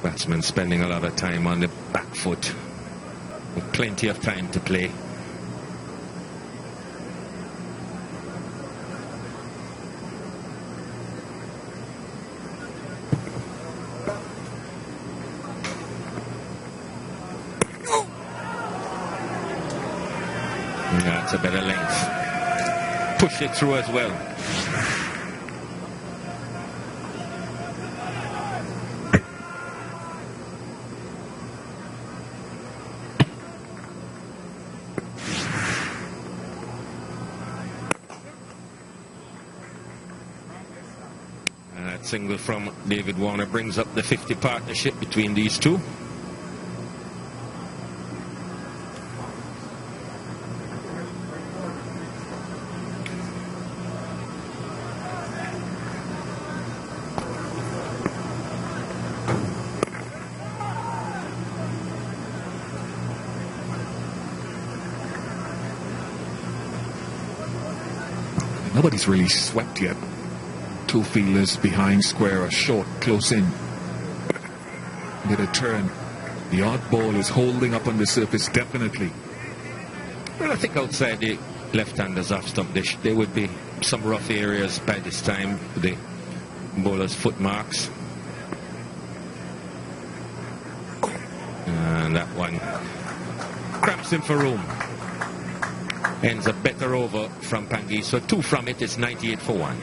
Batsman spending a lot of time on the back foot with plenty of time to play. Yeah, it's a better length. Push it through as well. Single from David Warner brings up the 50 partnership between these two. Nobody's really swept yet. Two fielders behind square, a short, close in. With a turn. The odd ball is holding up on the surface, definitely. Well, I think outside the left-handers off stump, there would be some rough areas by this time, the bowler's foot marks. And that one cramps him for room. Ends a better over from Pangi. So 2 from it is 98 for 1.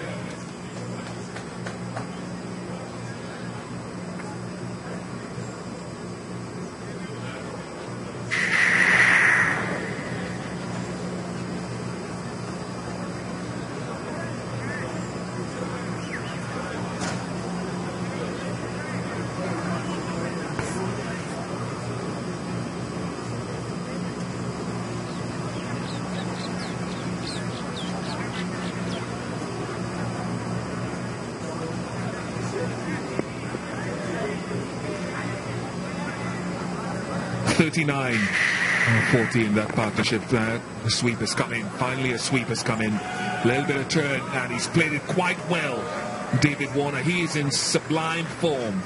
.39.14 that partnership. The sweep has come in. Finally a sweep has come in. A little bit of turn, and he's played it quite well. David Warner, he is in sublime form.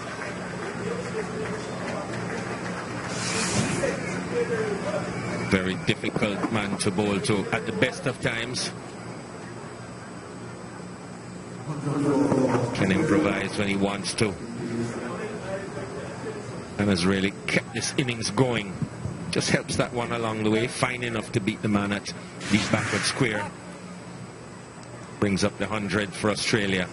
Very difficult man to bowl to at the best of times. Can improvise when he wants to. And has really kept this innings going. Just helps that one along the way. Fine enough to beat the man at the backward square. Brings up the 100 for Australia.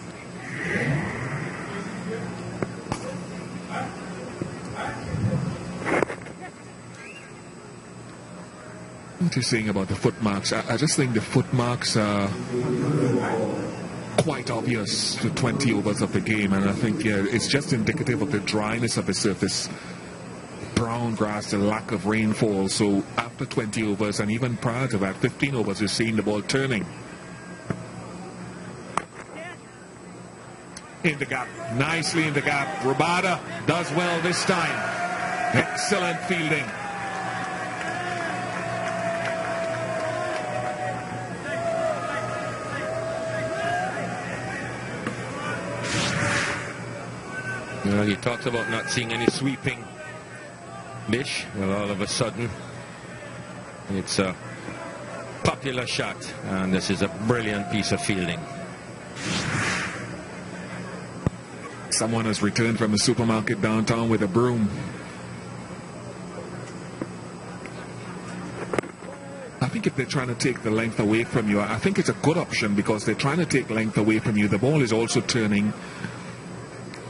What you're saying about the footmarks, I just think the footmarks are quite obvious for 20 overs of the game, and I think it's just indicative of the dryness of the surface. Brown grass, the lack of rainfall. So after 20 overs, and even prior to that, 15 overs, you're seeing the ball turning. In the gap, nicely in the gap. Rabada does well this time. Excellent fielding. Well, he talks about not seeing any sweeping dish. Well, all of a sudden, it's a popular shot, and this is a brilliant piece of fielding. Someone has returned from a supermarket downtown with a broom. I think if they're trying to take the length away from you, I think it's a good option, because they're trying to take length away from you. The ball is also turning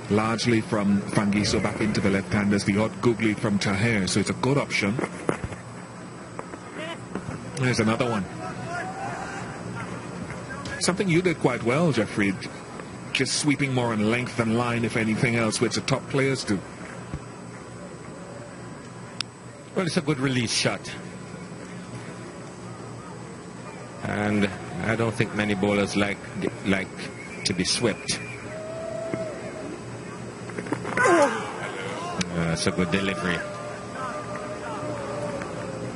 largely from Fangiso back into the left-handers, the odd googly from Taher, so it's a good option. There's another one. Something you did quite well, Jeffrey, just sweeping more in length than line, if anything else, which the top players do. Well, it's a good release shot. And I don't think many bowlers like to be swept. That's a good delivery.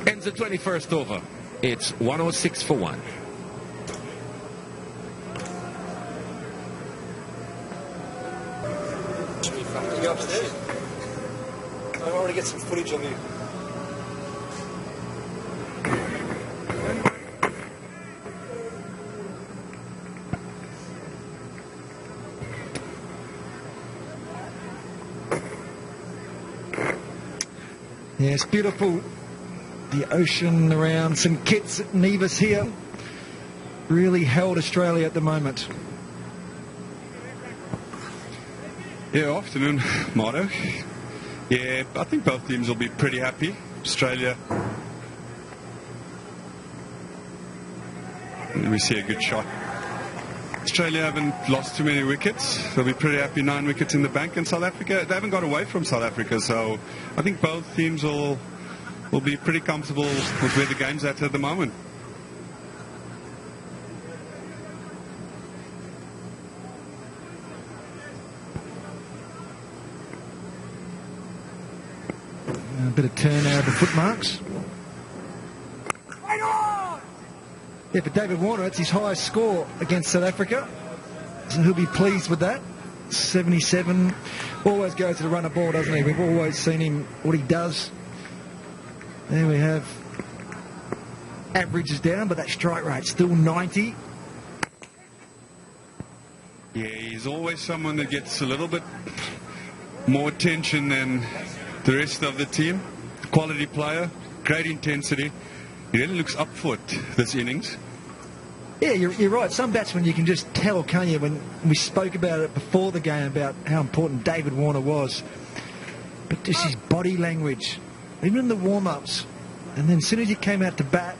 Ends the 21st over. It's 106 for 1. I want to get some footage of you. Yeah, it's beautiful. The ocean around St Kitts at Nevis here really held Australia at the moment. Yeah, afternoon, Marto. Yeah, I think both teams will be pretty happy. Australia, we see a good shot. Australia haven't lost too many wickets. They'll be pretty happy, 9 wickets in the bank. And South Africa, they haven't got away from South Africa, so I think both teams will be pretty comfortable with where the game's at the moment. A bit of turn now at the footmarks. Yeah, for David Warner, it's his highest score against South Africa. So he'll be pleased with that. 77. Always goes to the runner ball, doesn't he? We've always seen him, what he does. There we have. Average is down, but that strike rate still 90. Yeah, he's always someone that gets a little bit more attention than the rest of the team. Quality player, great intensity. He really looks up for it this innings. Yeah, you're right. Some batsmen you can just tell, can't you? When we spoke about it before the game about how important David Warner was. But just his body language, even in the warm-ups. And then as soon as he came out to bat,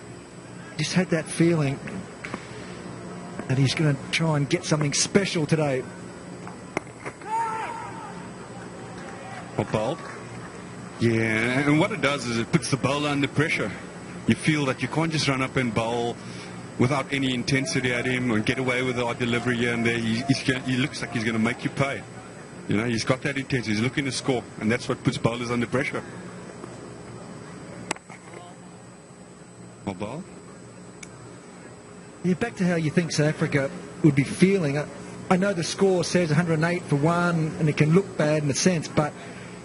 just had that feeling that he's going to try and get something special today. Well bowled. Yeah, and what it does is it puts the bowler under pressure. You feel that you can't just run up and bowl without any intensity at him and get away with the odd delivery here and there. He looks like he's going to make you pay. You know, he's got that intensity. He's looking to score, and that's what puts bowlers under pressure. Well bowled. Yeah, back to how you think South Africa would be feeling. I know the score says 108 for 1, and it can look bad in a sense, but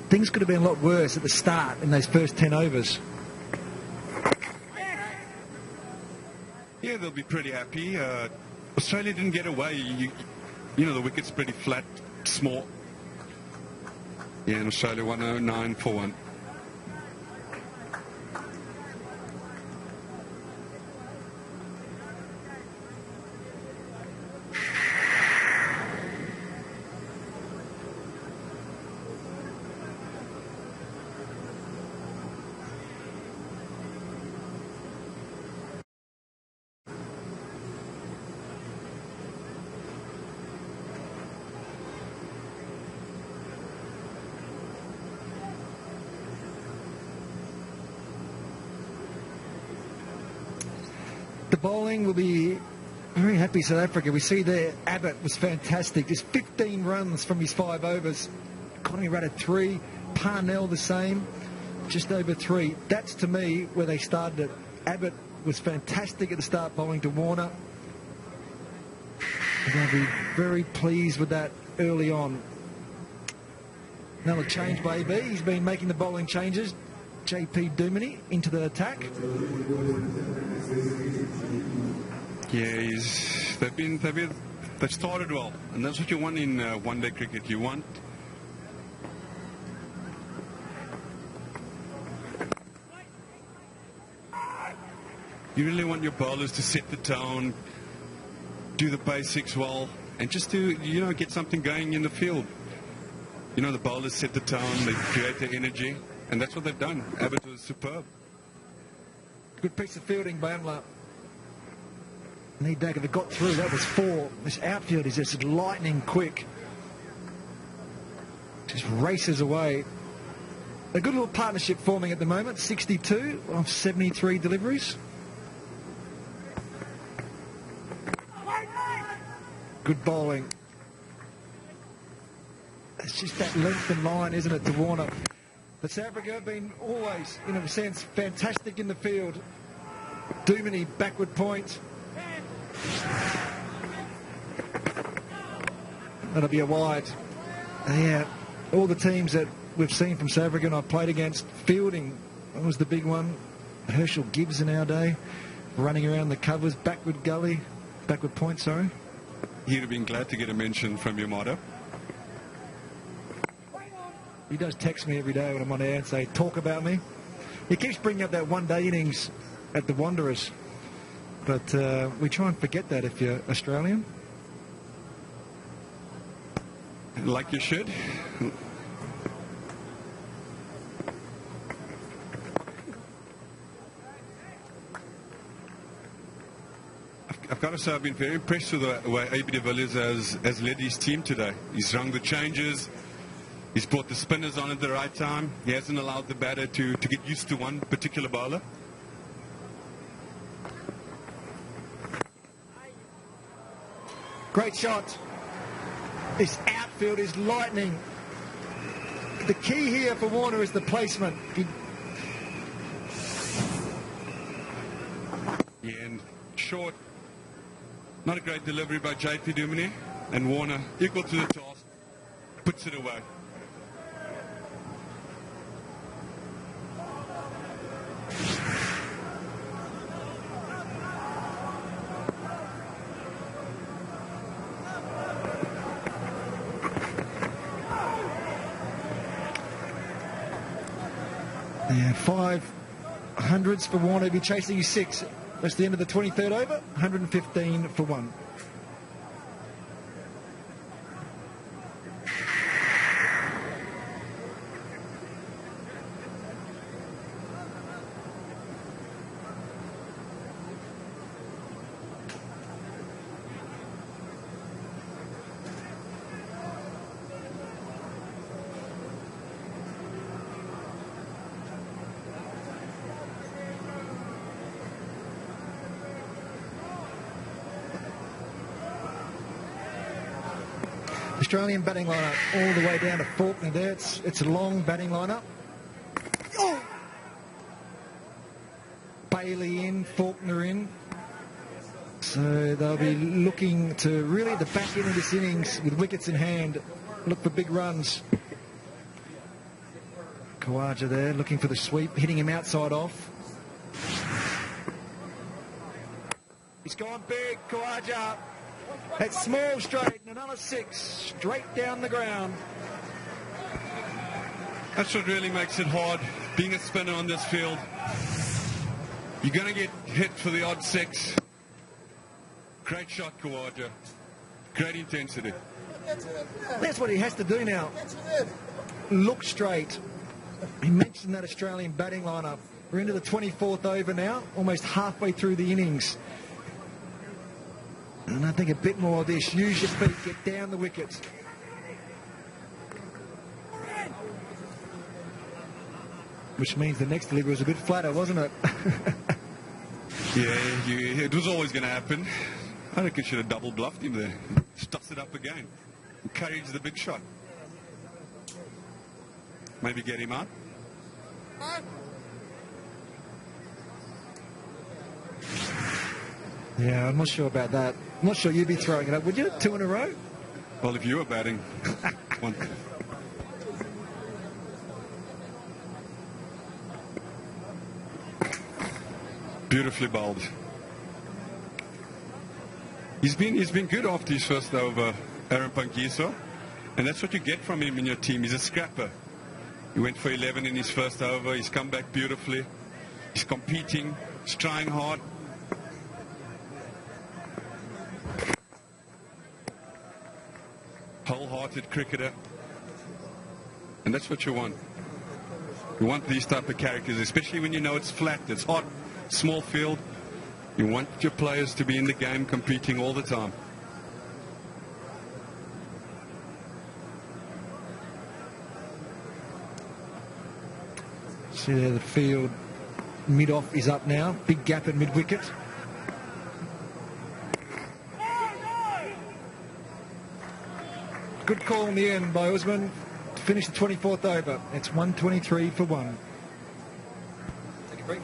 things could have been a lot worse at the start in those first 10 overs. Yeah, they'll be pretty happy. Australia didn't get away. You know, the wicket's pretty flat, small. Yeah, and Australia 109 for 1. The bowling will be very happy, South Africa. We see there Abbott was fantastic. Just 15 runs from his 5 overs. Connie ratted 3. Parnell the same, just over 3. That's, to me, where they started it. Abbott was fantastic at the start, bowling to Warner. They're going to be very pleased with that early on. Another change by AB. He's been making the bowling changes. JP Duminy into the attack. Yeah, they've started well, and that's what you want in one-day cricket. You really want your bowlers to set the tone, do the basics well, and just to get something going in the field. You know, the bowlers set the tone, they create the energy, and that's what they've done. Abbott was superb. Good piece of fielding by Amla. Need Dagger, they got through. That was 4. This outfield is just lightning quick. Just races away. A good little partnership forming at the moment. 62 of 73 deliveries. Good bowling. It's just that length and line, isn't it, to Warner. But South Africa have been always, in a sense, fantastic in the field. Duminy, backward point. That'll be a wide. Yeah, all the teams that we've seen from South Africa and I've played against. Fielding, that was the big one. Herschel Gibbs in our day, running around the covers, backward point, sorry. He'd have been glad to get a mention from your motto. He does text me every day when I'm on air and say, talk about me. He keeps bringing up that one-day innings at the Wanderers. But we try and forget that if you're Australian. Like you should. I've got to say I've been very impressed with the way AB de Villiers has led his team today. He's rung the changes. He's brought the spinners on at the right time. He hasn't allowed the batter to get used to one particular bowler. Great shot. This outfield is lightning. The key here for Warner is the placement. Yeah, and short. Not a great delivery by JP Duminy. And Warner, equal to the task, puts it away. Yeah, 500s for Warner. He'll be chasing his 6. That's the end of the 23rd over. 115 for 1. Australian batting lineup all the way down to Faulkner there. It's a long batting lineup. Oh! Bailey in, Faulkner in. So they'll be looking to really at the back end of this innings with wickets in hand, look for big runs. Khawaja there looking for the sweep, hitting him outside off. He's gone big, Khawaja. It's small straight and another 6 straight down the ground. That's what really makes it hard, being a spinner on this field. You're going to get hit for the odd 6. Great shot, Khawaja. Great intensity. That's what he has to do now. Look straight. He mentioned that Australian batting lineup. We're into the 24th over now, almost halfway through the innings. And I think a bit more of this. Use your feet, get down the wickets. Which means the next delivery was a bit flatter, wasn't it? Yeah, it was always going to happen. I reckon should have double bluffed him there. Stuffs it up again. Encourage the big shot. Maybe get him out. Yeah, I'm not sure about that. I'm not sure you'd be throwing it up, would you? 2 in a row? Well, if you were batting, one. Beautifully bowled. He's been good after his first over, Aaron Pangiso, and that's what you get from him in your team. He's a scrapper. He went for 11 in his first over. He's come back beautifully. He's competing. He's trying hard. Wholehearted cricketer, and that's what you want. You want these type of characters, especially when you know it's flat, it's hot, small field. You want your players to be in the game competing all the time. See there, the field mid-off is up now. Big gap at mid-wicket. Good call in the end by Usman to finish the 24th over. It's 123 for 1. Take a break.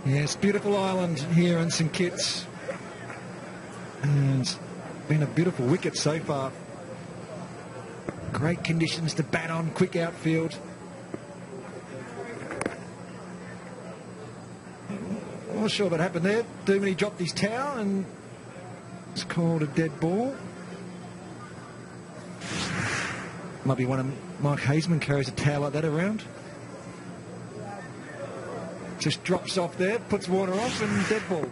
Yes, beautiful island here in St Kitts. And it's been a beautiful wicket so far. Great conditions to bat on, quick outfield. I'm not sure what happened there. Duminy dropped his towel and it's called a dead ball. Might be one of Mike Hazeman carries a towel like that around. Just drops off there, puts Water off and dead ball.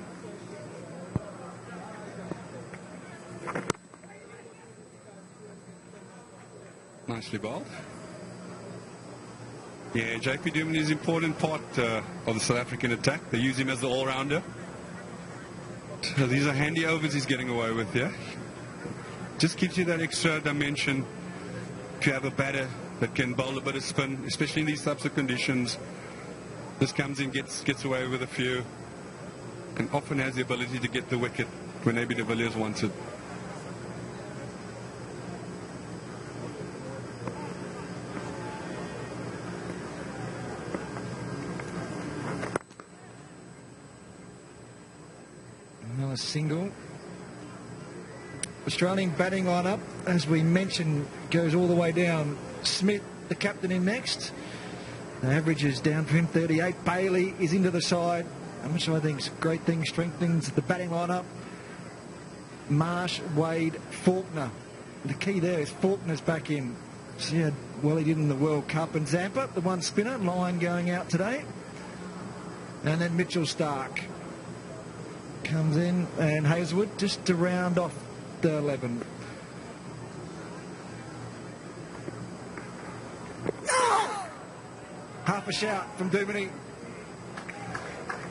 Nicely bowled. Yeah, JP Duminy is an important part of the South African attack. They use him as the all-rounder. So these are handy overs he's getting away with here. Just gives you that extra dimension if you have a batter that can bowl a bit of spin, especially in these types of conditions. This comes in, gets away with a few, and often has the ability to get the wicket when AB de Villiers wants it. Another single. Australian batting lineup, as we mentioned, goes all the way down. Smith, the captain, in next. The average is down for him, 38. Bailey is into the side, which I think is a great thing, strengthens the batting lineup. Marsh, Wade, Faulkner. The key there is Faulkner's back in. See how well he did in the World Cup. And Zampa, the one spinner, Lyon going out today. And then Mitchell Stark comes in, and Hazelwood just to round off the 11. Half a shout from Duminy.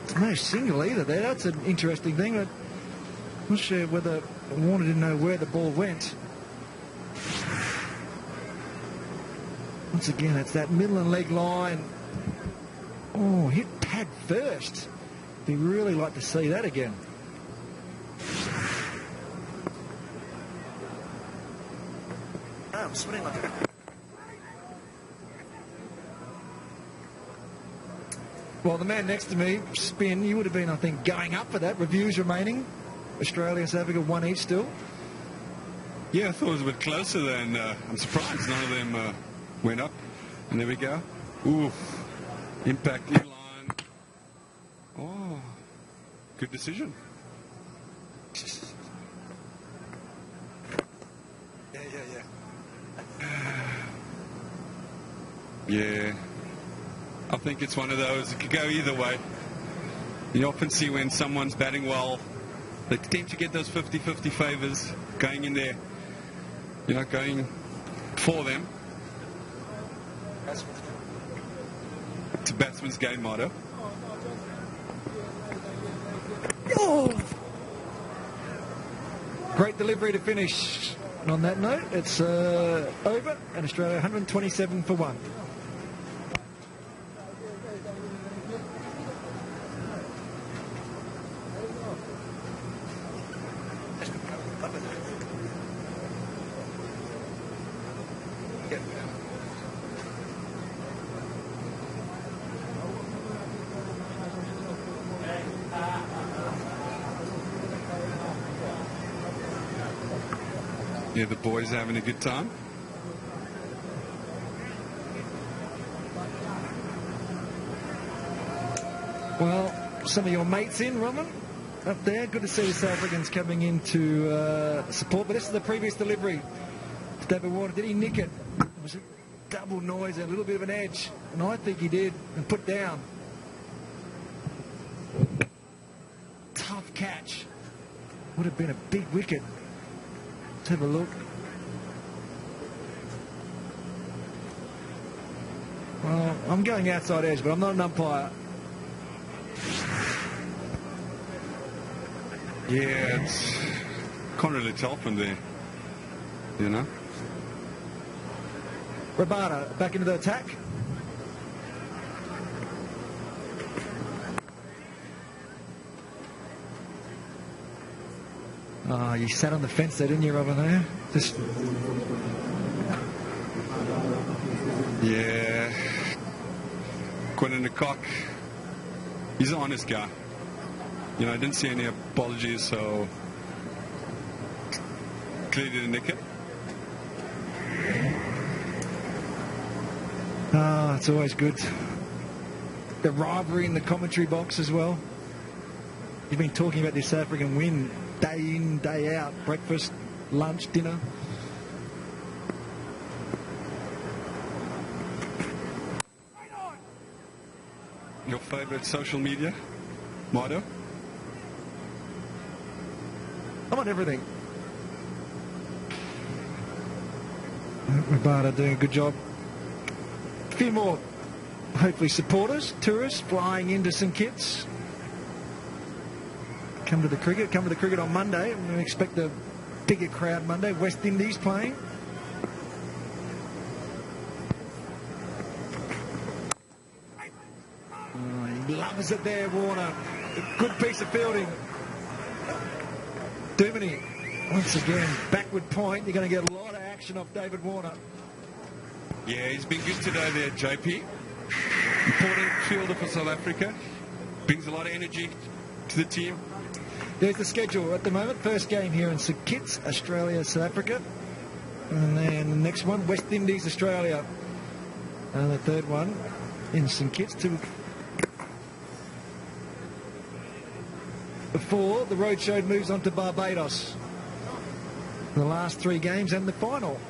It's no single either there. That's an interesting thing. I'm not sure whether Warner didn't know where the ball went. Once again, it's that middle and leg line. Oh, hit pad first. We'd really like to see that again. Oh, I'm sweating like a... Well, the man next to me, spin, you would have been, I think, going up for that. Reviews remaining. Australia and South Africa 1 each still. Yeah, I thought it was a bit closer than... I'm surprised none of them went up. And there we go. Ooh, impact in line. Oh, good decision. Yeah. I think it's one of those, it could go either way. You often see when someone's batting well, they tend to get those 50-50 favours going in there, going for them. It's a batsman's game motto. Oh! Great delivery to finish. And on that note, it's over, and Australia 127 for 1. Yeah, the boys are having a good time. Well, some of your mates in, Roman, up there. Good to see the South Africans coming in to support. But this is the previous delivery. David Warner, did he nick it? It was a double noise, a little bit of an edge. And I think he did, and put down. Tough catch. Would have been a big wicket. Let's have a look. Well, I'm going outside edge, but I'm not an umpire. Yeah, it's can't really tell from there, Rabada back into the attack. Oh, you sat on the fence there, didn't you, Robin? There, just yeah. Quinn and the cock He's an honest guy. You know, I didn't see any apologies, so clearly didn't nick it. Ah, it's always good. The rivalry in the commentary box as well. You've been talking about this South African win day in, day out. Breakfast, lunch, dinner. Your favourite social media motto? I'm on everything. Rabada doing a good job. A few more, hopefully, supporters, tourists flying into St Kitts. Come to the cricket on Monday. I'm going to expect a bigger crowd Monday. West Indies playing. Oh, he loves it there, Warner. A good piece of fielding. Duminy, once again, backward point. You're going to get a lot of action off David Warner. Yeah, he's been good today there, JP. Important fielder for South Africa. Brings a lot of energy to the team. There's the schedule at the moment. First game here in St Kitts, Australia, South Africa. And then the next one, West Indies, Australia. And the third one in St Kitts. Before the roadshow moves on to Barbados. The last 3 games and the final,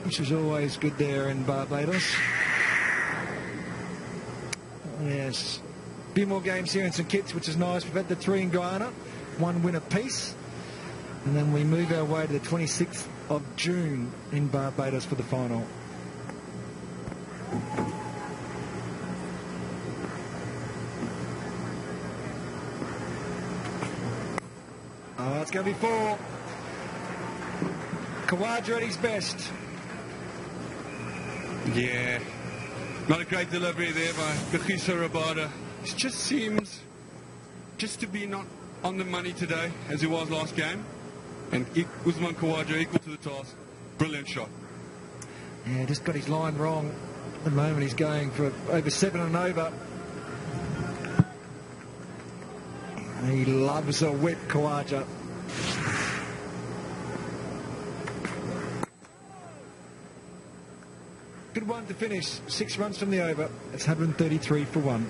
which is always good there in Barbados. Yes. A few more games here in St Kitts, which is nice. We've had the 3 in Guyana, 1 win apiece. And then we move our way to the 26th of June in Barbados for the final. Oh, it's going to be 4. Khawaja at his best. Yeah. Not a great delivery there by Kagiso Rabada. It just seems just to be not on the money today as he was last game. And Usman Khawaja equal to the task. Brilliant shot. Yeah, just got his line wrong. At the moment he's going for over 7 and over. He loves a whip, Khawaja. Good one to finish. 6 runs from the over. It's 133 for 1.